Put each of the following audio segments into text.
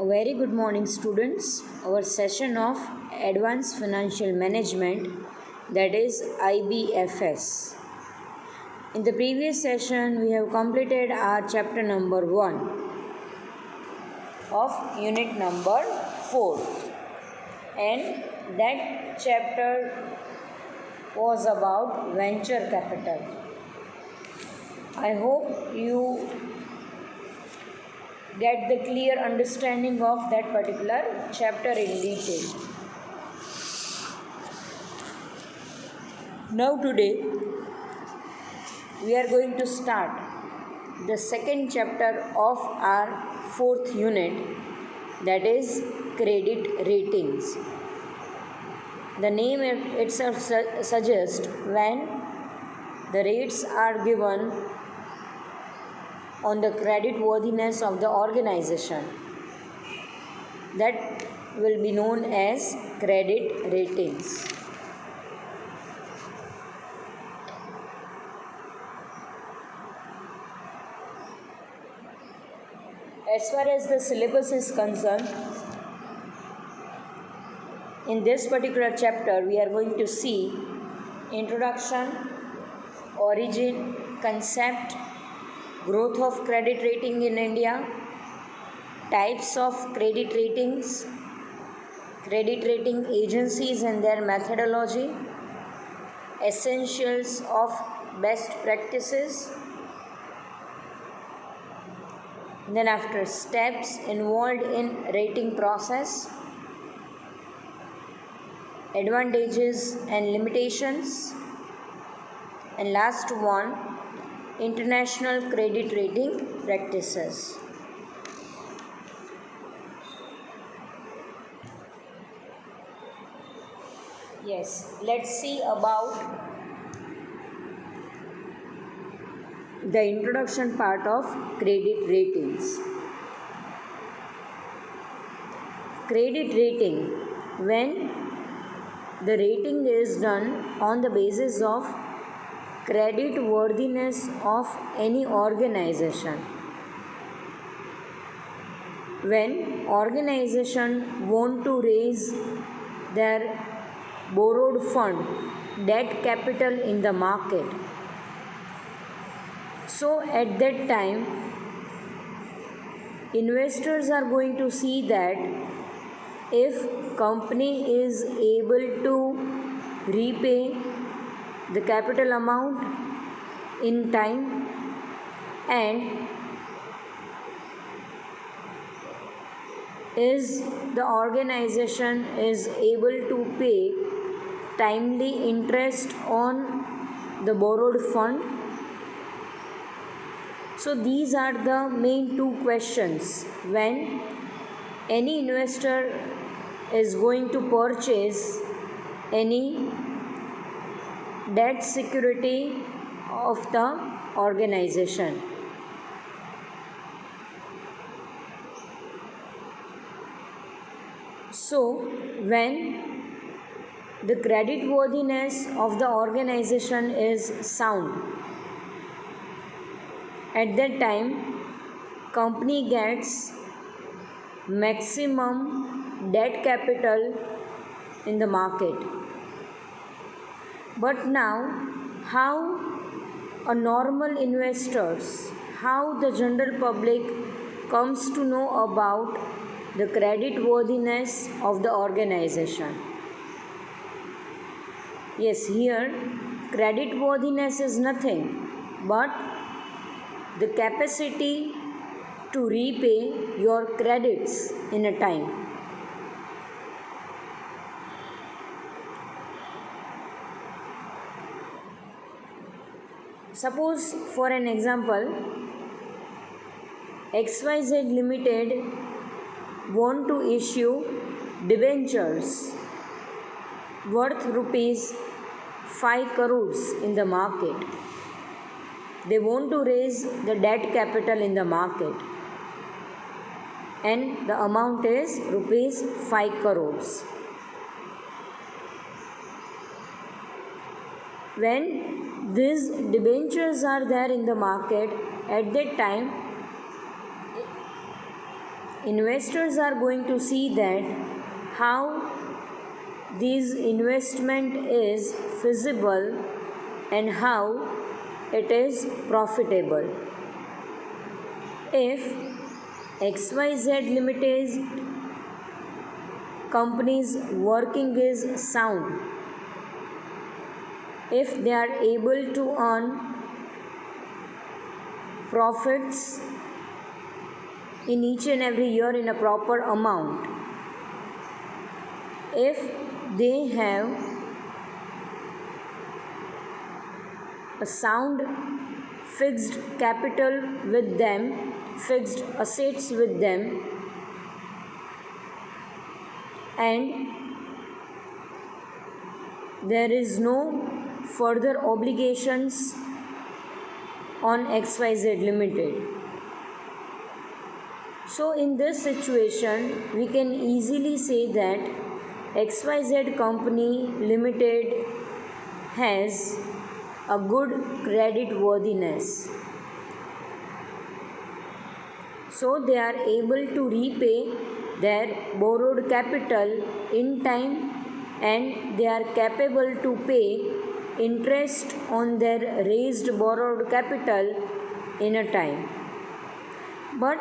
A very good morning, students. Our session of Advanced Financial Management, that is IBFS. In the previous session, we have completed our chapter number 1 of unit number 4, and that chapter was about venture capital. I hope you get the clear understanding of that particular chapter in detail. Now today we are going to start the second chapter of our 4th unit, that is credit ratings. The name itself suggests when the rates are given on the credit worthiness of the organization, that will be known as credit ratings. As far as the syllabus is concerned, in this particular chapter we are going to see introduction, origin, concept, growth of credit rating in India, types of credit ratings, credit rating agencies and their methodology, essentials of best practices, then after steps involved in rating process, advantages and limitations, and last one, international credit rating practices. Yes, let's see about the introduction part of credit ratings. Credit rating, when the rating is done on the basis of credit worthiness of any organization. When organization want to raise their borrowed fund, debt capital in the market, so at that time investors are going to see that if company is able to repay the capital amount in time and is the organization is able to pay timely interest on the borrowed fund. So these are the main two questions when any investor is going to purchase any debt security of the organization. So when the credit worthiness of the organization is sound, at that time company gets maximum debt capital in the market. But now how a normal investors, how the general public comes to know about the credit worthiness of the organization? Yes, here credit worthiness is nothing but the capacity to repay your credits in a time. Suppose for an example, XYZ Limited want to issue debentures worth rupees 5 crores in the market. They want to raise the debt capital in the market and the amount is rupees 5 crores. When these debentures are there in the market, at that time investors are going to see that how this investment is feasible and how it is profitable. If XYZ Limited company's working is sound, if they are able to earn profits in each and every year in a proper amount, if they have a sound fixed capital with them, fixed assets with them, and there is no further obligations on XYZ Limited. So in this situation, we can easily say that XYZ Company Limited has a good credit worthiness. So they are able to repay their borrowed capital in time, and they are capable to pay interest on their raised borrowed capital in a time. But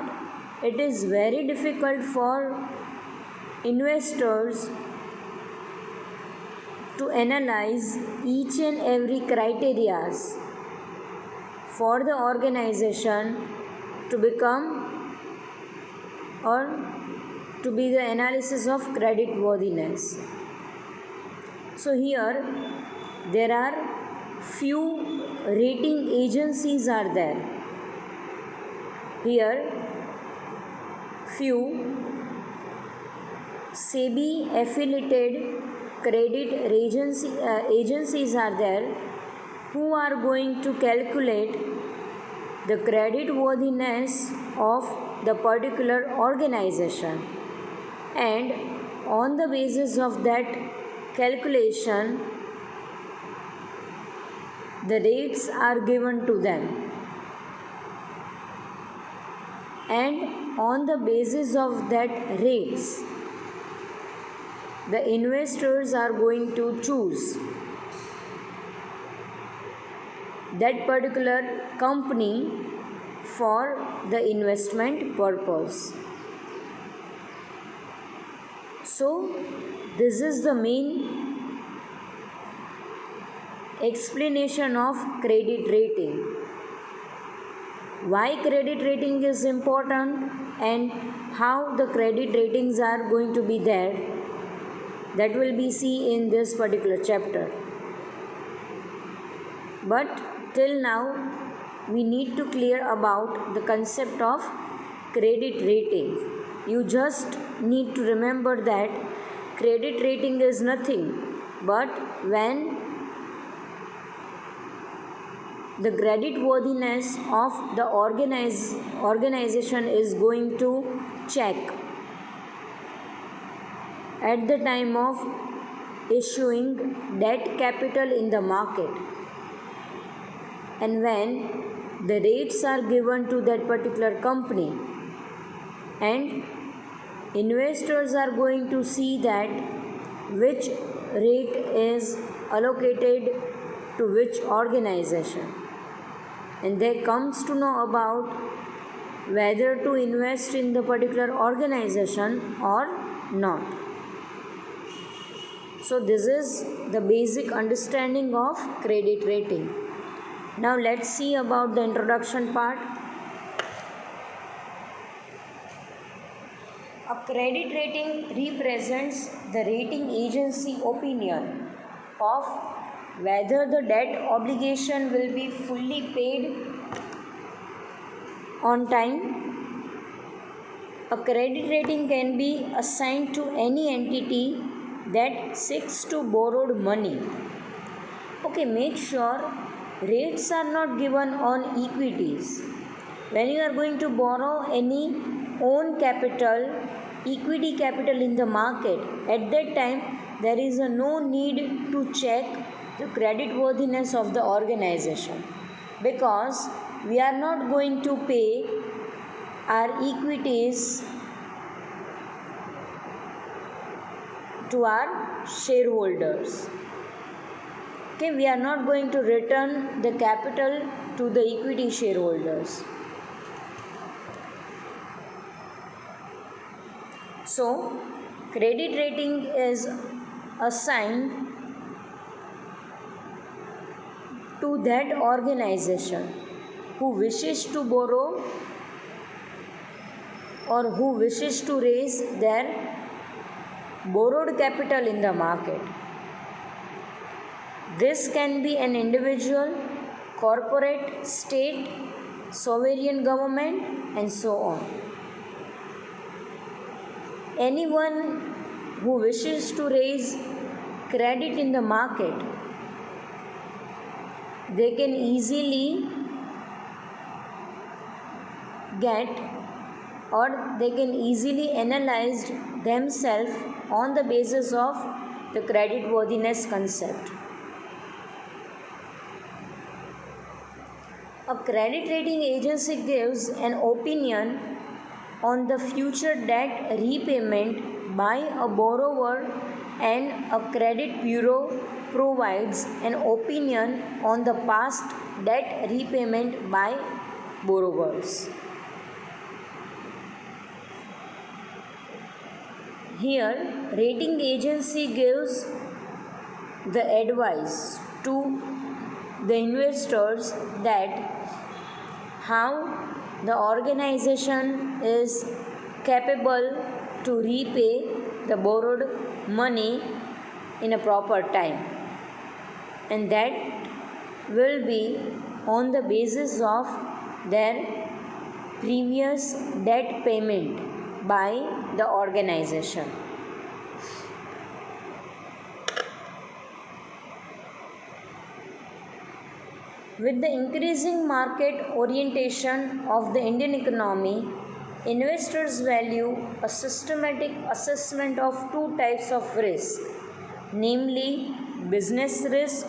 it is very difficult for investors to analyze each and every criteria for the organization to become or to be the analysis of credit worthiness. So here there are few rating agencies are there. Here few SEBI affiliated credit agencies are there who are going to calculate the credit worthiness of the particular organization, and on the basis of that calculation the rates are given to them, and on the basis of that rates the investors are going to choose that particular company for the investment purpose. So this is the main explanation of credit rating. Why credit rating is important and how the credit ratings are going to be there, that will be seen in this particular chapter. But till now we need to clear about the concept of credit rating. You just need to remember that credit rating is nothing but when the credit worthiness of the organization is going to check at the time of issuing debt capital in the market, and when the rates are given to that particular company, and investors are going to see that which rate is allocated to which organization, and they comes to know about whether to invest in the particular organization or not. So this is the basic understanding of credit rating. Now let's see about the introduction part. A credit rating represents the rating agency opinion of whether the debt obligation will be fully paid on time. A credit rating can be assigned to any entity that seeks to borrow money. Okay, make sure rates are not given on equities. When you are going to borrow any own capital, equity capital in the market, at that time there is no need to check the credit worthiness of the organization, because we are not going to pay our equities to our shareholders. Okay, we are not going to return the capital to the equity shareholders. So, credit rating is assigned to that organization who wishes to borrow or who wishes to raise their borrowed capital in the market. This can be an individual, corporate, state, sovereign government, and so on. Anyone who wishes to raise credit in the market, they can easily get or they can easily analyze themselves on the basis of the credit worthiness concept. A credit rating agency gives an opinion on the future debt repayment by a borrower, and a credit bureau provides an opinion on the past debt repayment by borrowers. Here, rating agency gives the advice to the investors that how the organization is capable to repay the borrowed money in a proper time, and that will be on the basis of their previous debt payment by the organization. With the increasing market orientation of the Indian economy, investors value a systematic assessment of two types of risk, namely business risk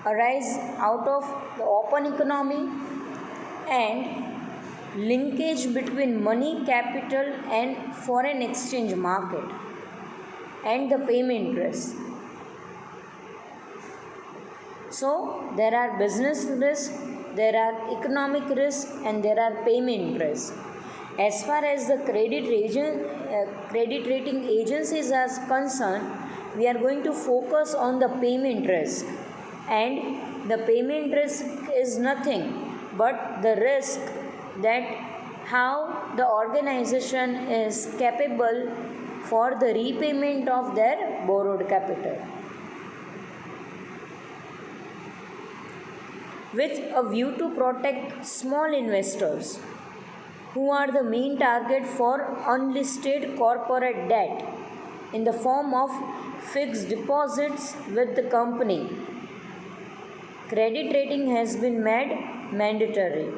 arise out of the open economy and linkage between money capital and foreign exchange market, and the payment risk. So, there are business risk, there are economic risk, and there are payment risk. As far as the credit rating agencies are concerned, we are going to focus on the payment risk, and the payment risk is nothing but the risk that how the organization is capable for the repayment of their borrowed capital. With a view to protect small investors who are the main target for unlisted corporate debt in the form of fixed deposits with the company, credit rating has been made mandatory.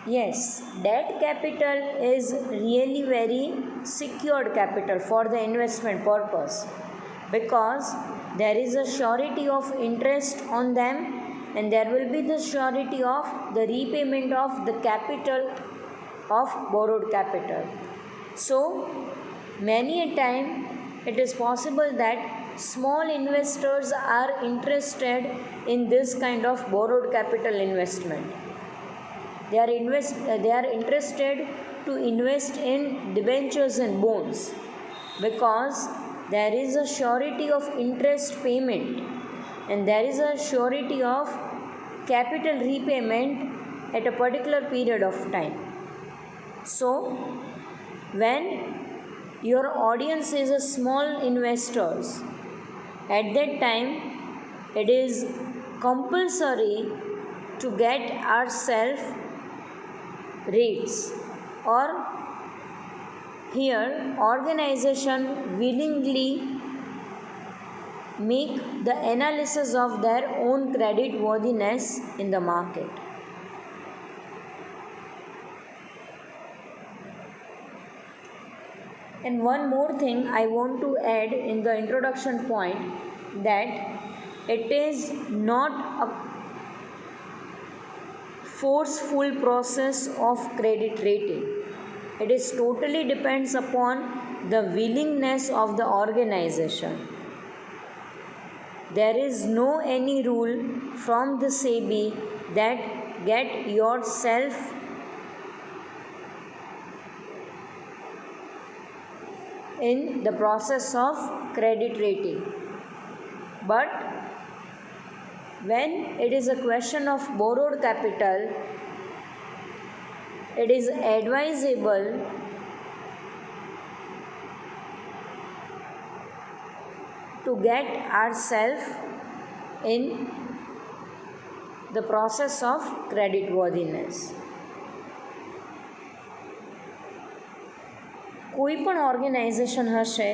Yes, debt capital is really very secured capital for the investment purpose, because there is a surety of interest on them, and there will be the surety of the repayment of the capital of borrowed capital. So, many a time it is possible that small investors are interested in this kind of borrowed capital investment. They are interested to invest in debentures and bonds, because there is a surety of interest payment and there is a surety of capital repayment at a particular period of time. So, when your audience is a small investors, at that time it is compulsory to get ourselves rates, or here organization willingly make the analysis of their own credit worthiness in the market. And one more thing I want to add in the introduction point, that it is not a forceful process of credit rating. It is totally depends upon the willingness of the organization. There is no any rule from the SEBI that get yourself in the process of credit rating. But when it is a question of borrowed capital, it is advisable to get ourselves in the process of credit worthiness. કોઈ પણ organisation હશે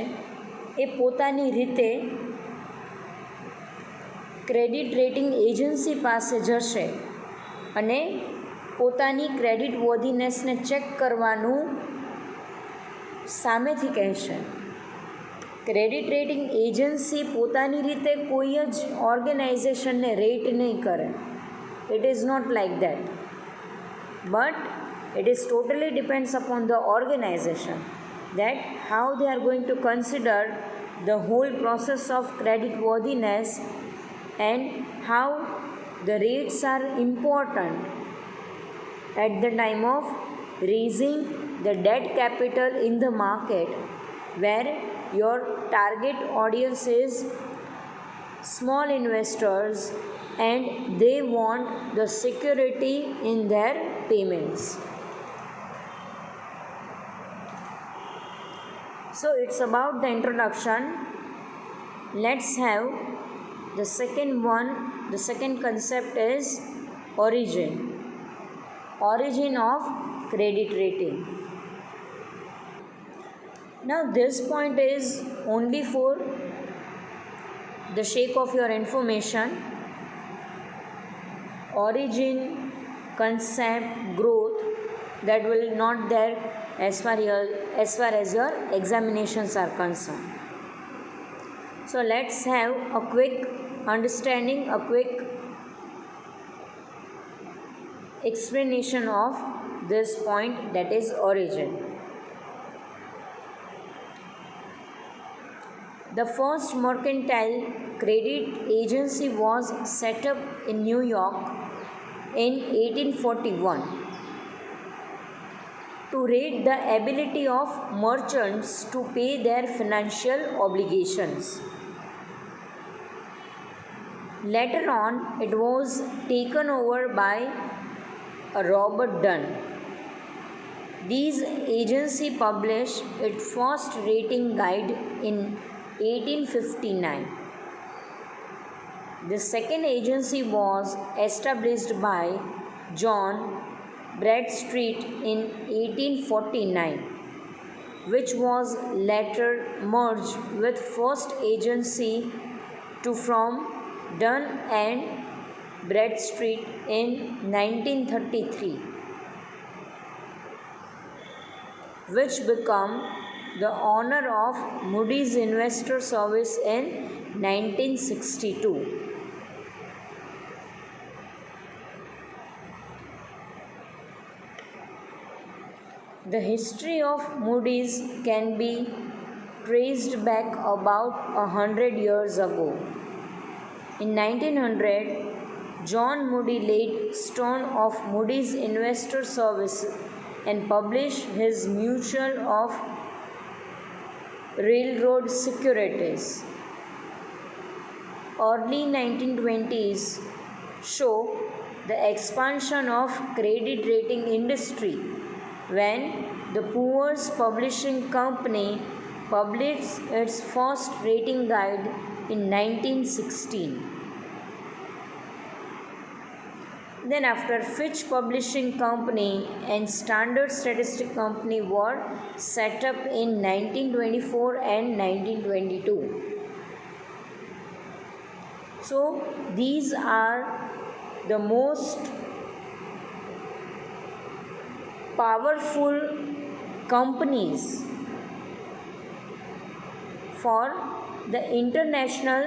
એ પોતાની રીતે credit rating agency પાસે જશે અને પોતાની credit વર્ધીનેસને check કરવાનું સામેથી કહેશે. ક્રેડિટ રેટિંગ એજન્સી પોતાની રીતે કોઈ જ ઓર્ગેનાઇઝેશનને રેટ નહીં કરે. It is not like that, but it is totally depends upon the organization that how they are going to consider the whole process of credit worthiness and how the rates are important at the time of raising the debt capital in the market, where your target audience is small investors and they want the security in their payments. So it's about the introduction. Let's have the second one. The second concept is origin. Origin of credit rating. Now this point is only for the sake of your information. Origin, concept, growth, that will not there as far as your examinations are concerned. So let's have a quick understanding, a quick explanation of this point, that is origin. The first mercantile credit agency was set up in New York in 1841 to rate the ability of merchants to pay their financial obligations. Later on, it was taken over by Robert Dunn. These agency published its first rating guide in 1859. The second agency was established by John Bradstreet in 1849, which was later merged with first agency to from Dunn and Bradstreet in 1933, which became the owner of Moody's Investor Service in 1962. The history of Moody's can be traced back about 100 years ago. In 1900, John Moody laid stone of Moody's Investor Service and published his Mutual of Railroad Securities. Early 1920s show the expansion of credit rating industry when the Poor's Publishing Company published its first rating guide in 1916. Then after Fitch Publishing Company and Standard Statistic Company were set up in 1924 and 1922. So these are the most powerful companies for the international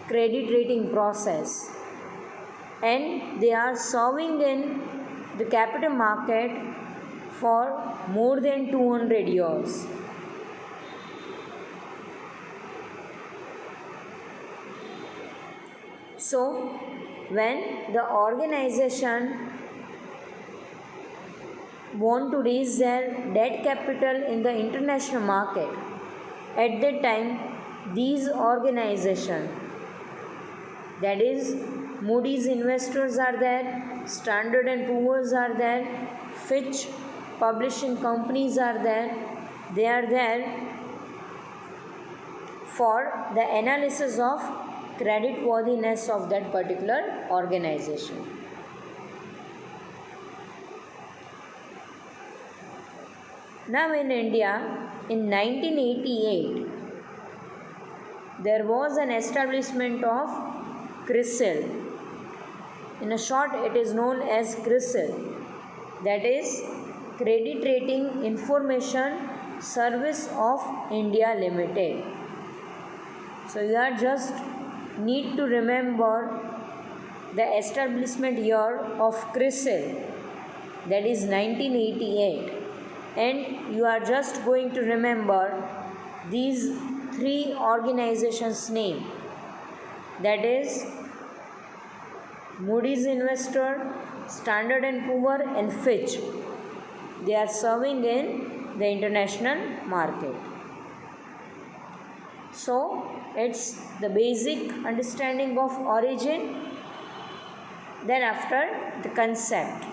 credit rating process, and they are serving in the capital market for more than 200 years. So, when the organization want to raise their debt capital in the international market, at that time these organizations, that is Moody's investors are there, Standard and Poor's are there, Fitch publishing companies are there, they are there for the analysis of creditworthiness of that particular organization. Now in India, in 1988, there was an establishment of CRISIL. In a short, it is known as CRISIL, that is Credit Rating Information Service of India Limited. So you are just need to remember the establishment year of CRISIL, that is 1988, and you are just going to remember these three organizations' name, that is Moody's Investor, Standard and Poor and Fitch. They are serving in the international market. So it's the basic understanding of origin, then after the concept.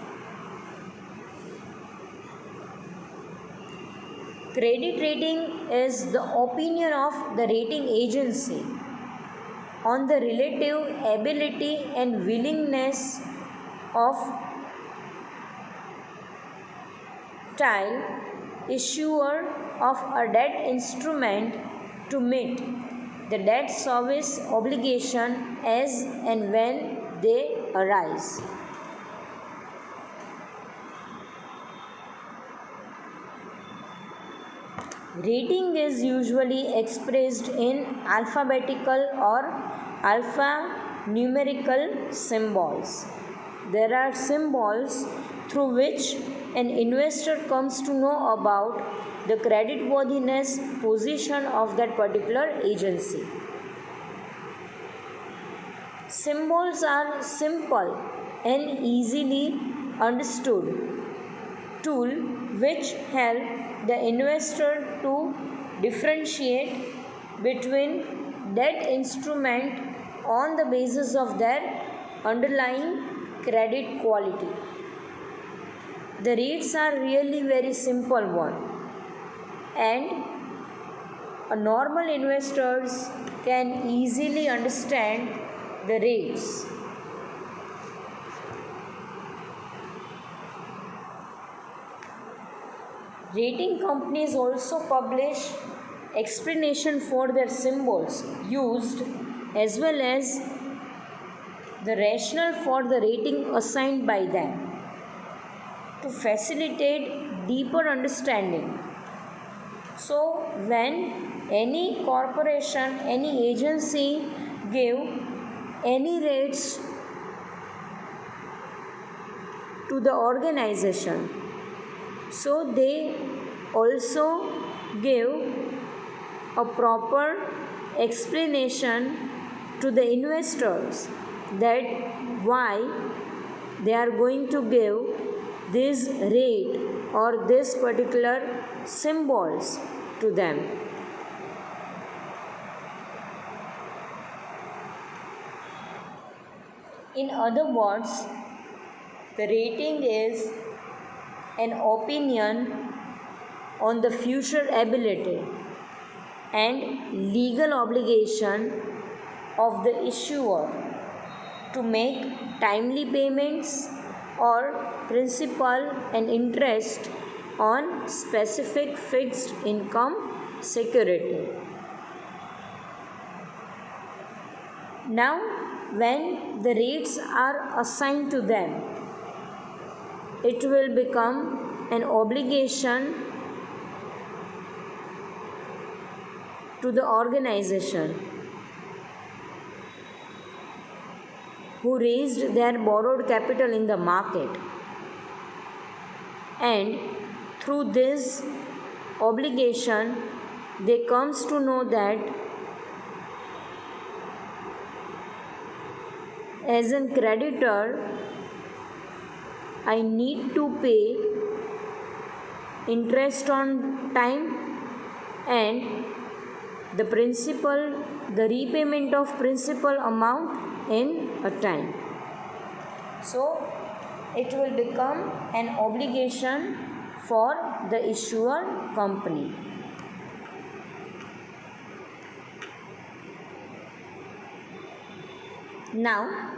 Credit rating is the opinion of the rating agency on the relative ability and willingness of issuer of a debt instrument to meet the debt service obligation as and when they arise. Rating is usually expressed in alphabetical or alphanumerical symbols. There are symbols through which an investor comes to know about the creditworthiness position of that particular agency. Symbols are simple and easily understood tool which help the investor to differentiate between debt instrument on the basis of their underlying credit quality. The rates are really very simple one, and a normal investors can easily understand the rates. Rating companies also publish explanation for their symbols used as well as the rationale for the rating assigned by them to facilitate deeper understanding. So when any corporation, any agency give any rates to the organization, so they also give a proper explanation to the investors that why they are going to give this rate or this particular symbols to them. In other words, the rating is an opinion on the future ability and legal obligation of the issuer to make timely payments or principal and interest on specific fixed income security. Now, when the rates are assigned to them, it will become an obligation to the organization who raised their borrowed capital in the market, and through this obligation, they comes to know that as a creditor, I need to pay interest on time and the repayment of principal amount in a time. So it will become an obligation for the issuer company. Now,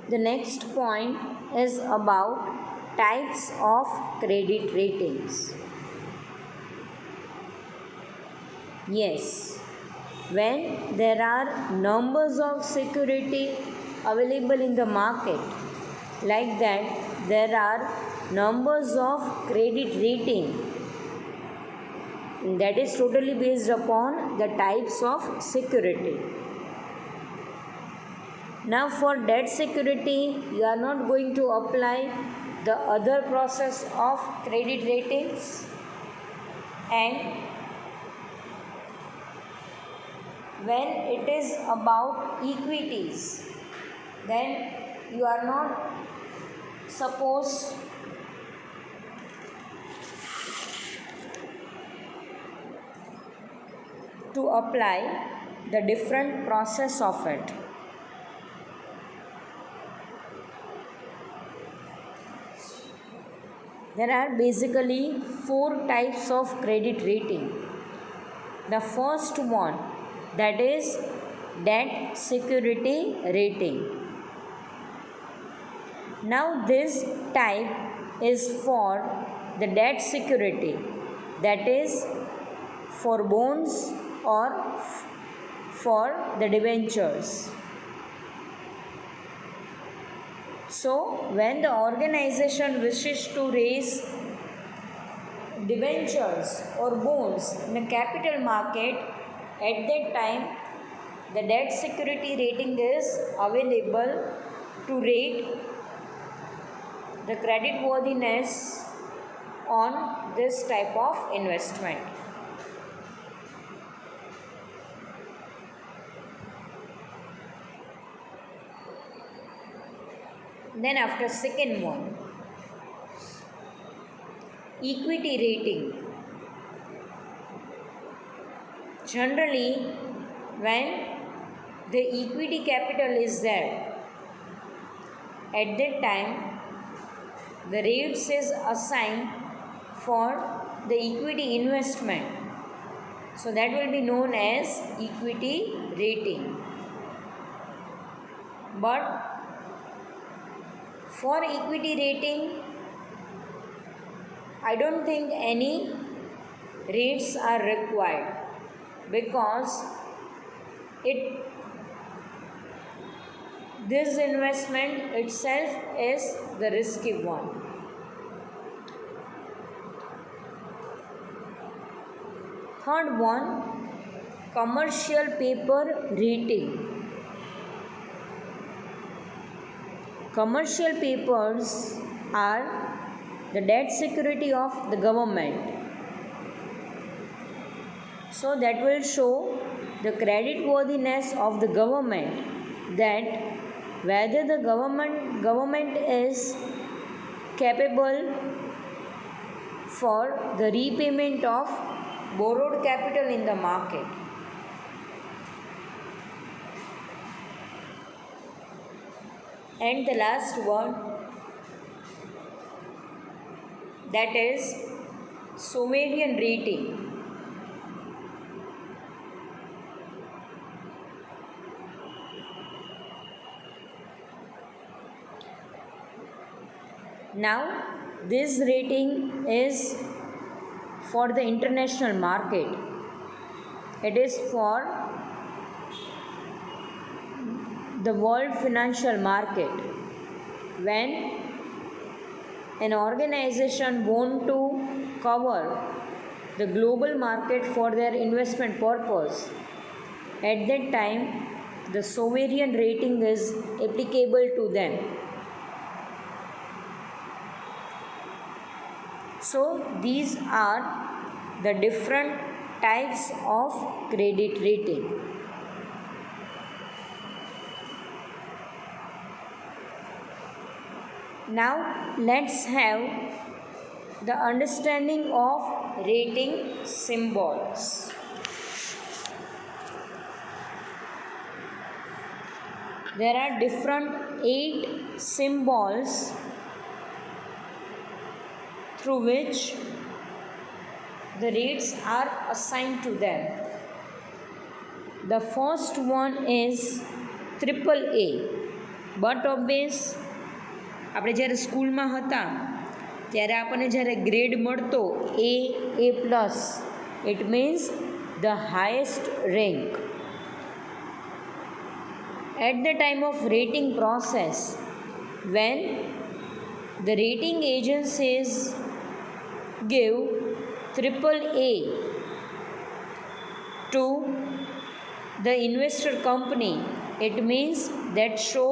the next point is about types of credit ratings. Yes, when there are numbers of security available in the market, like that there are numbers of credit rating, that is totally based upon the types of security. Now for debt security, you are not going to apply the other process of credit ratings, and when it is about equities, then you are not supposed to apply the different process of it. There are basically 4 types of credit rating. The first one, that is debt security rating. Now this type is for the debt security, that is for bonds or for the debentures. So when the organization wishes to raise debentures or bonds in the capital market, at that time the debt security rating is available to rate the credit worthiness on this type of investment. Then after second one, equity rating. Generally, when the equity capital is there, at that time the rates is assigned for the equity investment. So that will be known as equity rating. But for equity rating, I don't think any rates are required, because this investment itself is the risky one. Third one, commercial paper rating. Commercial papers are the debt security of the government. So that will show the credit worthiness of the government, that whether the government is capable for the repayment of borrowed capital in the market. And the last one, that is sovereign rating. Now this rating is for the international market. It is for the world financial market. When an organization want to cover the global market for their investment purpose, at that time the sovereign rating is applicable to them. So these are the different types of credit rating. Now let's have the understanding of rating symbols. There are different 8 symbols through which the rates are assigned to them. The first one is triple A. But obvious, આપણે જ્યારે સ્કૂલમાં હતા ત્યારે આપણને જ્યારે grade મળતો A plus, it means the highest rank. At the time of rating process, when the rating agencies give triple A to the investor company, it means that show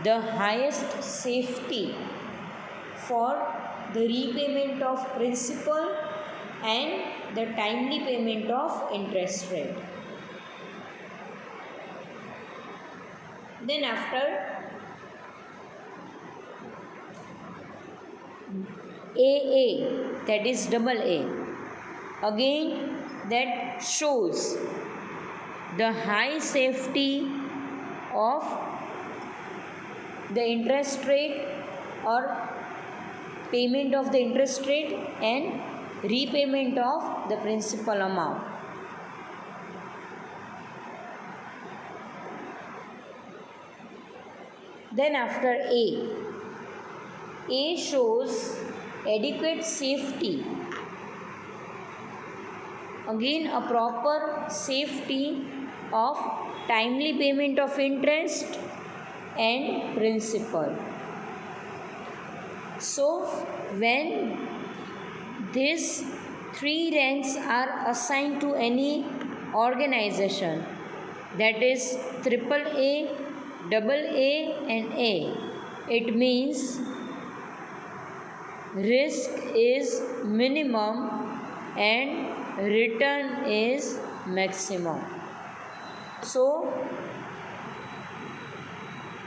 the highest safety for the repayment of principal and the timely payment of interest rate. Then after AA, that is double A, again that shows the high safety of the interest rate or payment of the interest rate and repayment of the principal amount. Then after A shows adequate safety. Again a proper safety of timely payment of interest and principal. So when these 3 ranks are assigned to any organization, that is triple A, double A and A, it means risk is minimum and return is maximum. So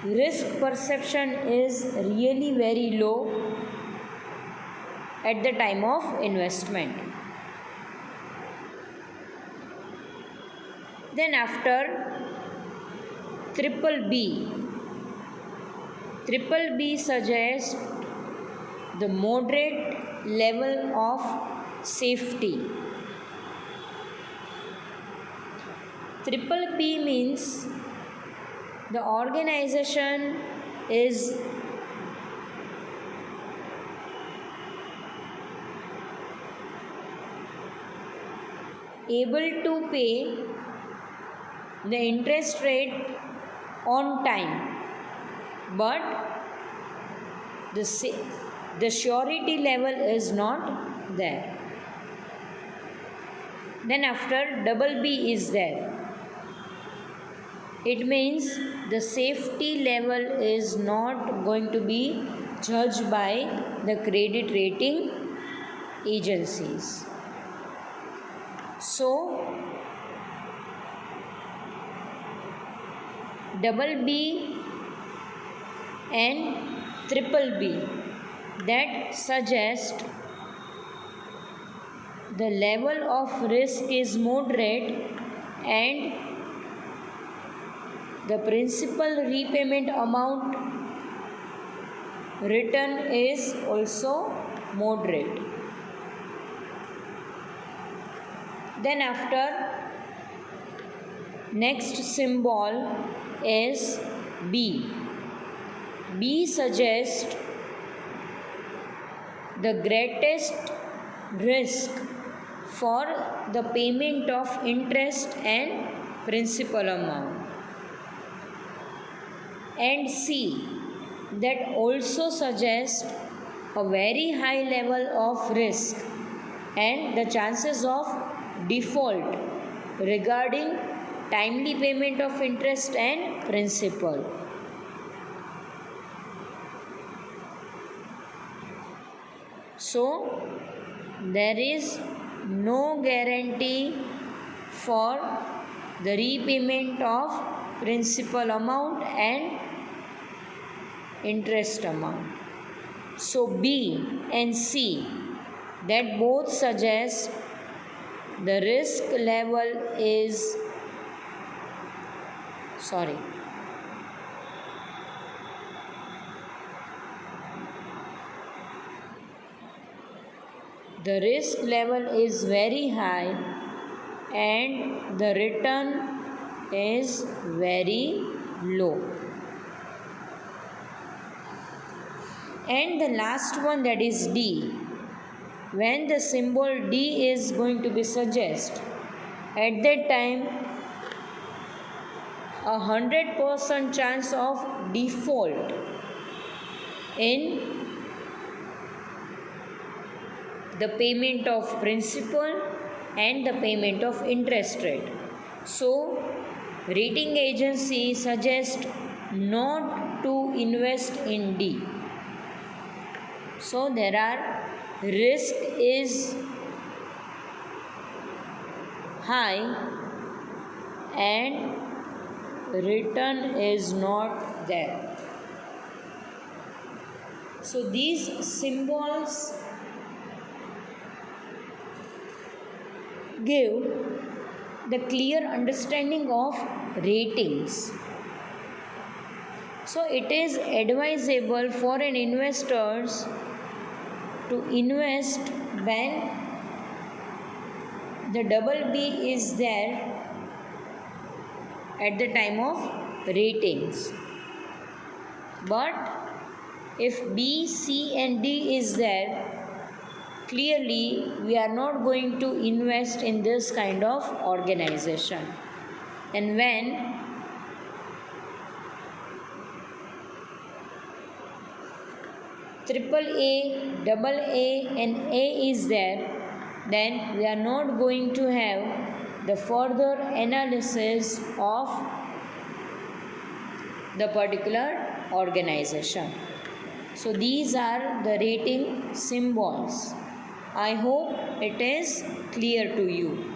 risk perception is really very low at the time of investment. Then after triple B suggests the moderate level of safety. Triple B means the organization is able to pay the interest rate on time, but the surety level is not there. Then after double B is there. It means the safety level is not going to be judged by the credit rating agencies. So double B and triple B, that suggest the level of risk is moderate and the principal repayment amount return is also moderate. Then after next symbol is B. B suggests the greatest risk for the payment of interest and principal amount. And C, that also suggests a very high level of risk and the chances of default regarding timely payment of interest and principal. So there is no guarantee for the repayment of principal amount and interest amount. So B and C, that both suggest the risk level is the risk level is very high and the return is very low. And the last one, that is D. When the symbol D is going to be suggest, at that time 100% chance of default in the payment of principal and the payment of interest rate. So rating agency suggests not to invest in D. So there are risk is high and return is not there. So these symbols give the clear understanding of ratings. So it is advisable for an investors to invest when the double B is there at the time of ratings. But if B, C and D is there, clearly we are not going to invest in this kind of organization. And when triple A, double A and A is there, then we are not going to have the further analysis of the particular organization. So these are the rating symbols. I hope it is clear to you.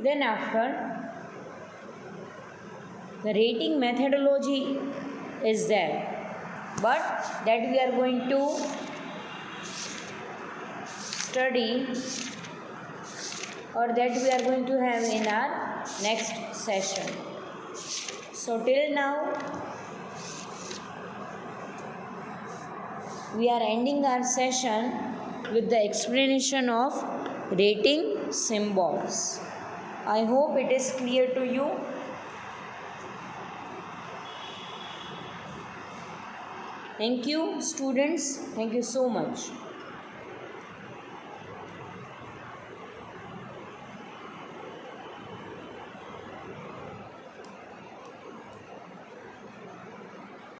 Then after, the rating methodology is there, but that we are going to study, or that we are going to have in our next session. So till now we are ending our session with the explanation of rating symbols. I hope it is clear to you. Thank you, students. Thank you so much.